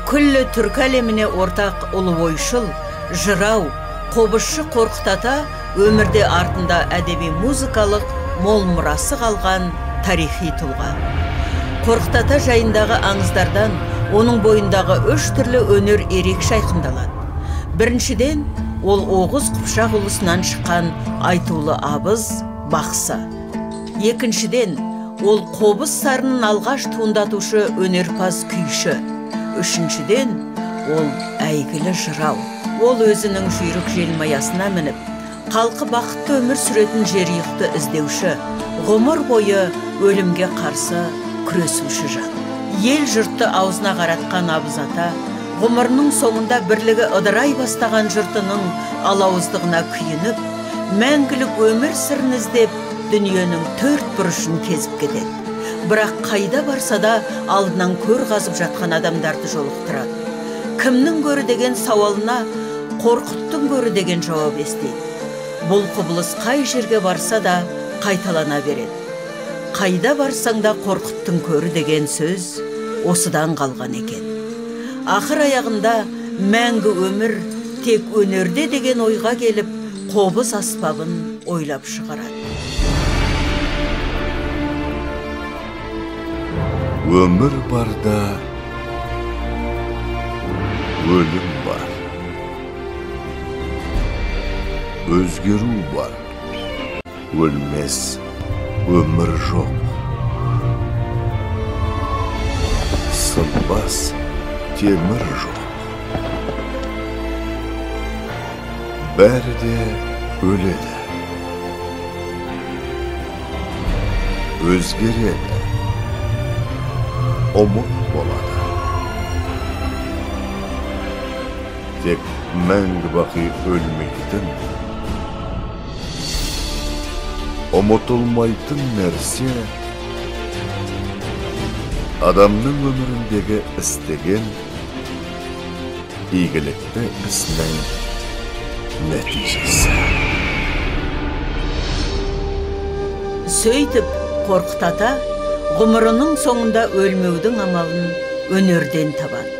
Күллі түркі әлеміне ортақ ұлы ойшыл, жырау, қобызшы Қорқыт Ата өмірде артында әдеби музыкалық мол мұрасы қалған тарихи тұлға. Қорқыт Ата жайындағы аңыздардан оның бойындағы 3 түрлі өнер ерекше айқындалады. Біріншіден, ол Оғыз Қыпшақ ұлысынан шыққан айтулы абыз, бақсы. Екіншіден, ол қобыз сарынын алғаш туындатушы өнерпаз күйші. Үшіншіден, ол әйгілі жырау. Ол өзінің жүйрік желмаясына мініп, халқы бақытты өмір сүретін жерұйықты іздеуші, ғұмыр бойы өлімге қарсы күресуші жан. Ел жұртты аузына қаратқан Абыз Ата, ғұмырының соңында бірлігі ыдырай бастаған жұртының алауыздығына күйініп, мәңгілік өмір сырын іздеп, дүниенің 4 бұрышын кезіп кетеді. Бірақ қайда барса да алдынан көр қазып жатқан адамдарды жолықтырады. Кімнің көрі деген сауалына Қорқыттың көрі деген жауап естейді. Бұл құбылыс қай жерге барса да қайталана береді. Қайда барсаң да Қорқыттың көрі деген сөз осыдан қалған екен. Ақыр аяғында мәңгі өмір тек өнерде деген ойға келіп, қобыз аспабын ойлап шығарады. Өмір барда өлім бар, өзгеру бар, өлмес өмір жоқ. Сынбас темір жоқ. Бәрі де өледі, өзгереді, ұмыт болады. Тек мәңгі бақи өлмейтін, ұмытылмайтын нәрсе адамның өміріндегі істеген игілікті ісінің нәтижесі. Сөйтіп, Қорқыт Ата ғұмырының соңында өлмеудің амалын өнерден табады.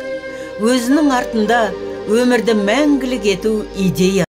Өзінің артында өмірді мәңгілік ету идея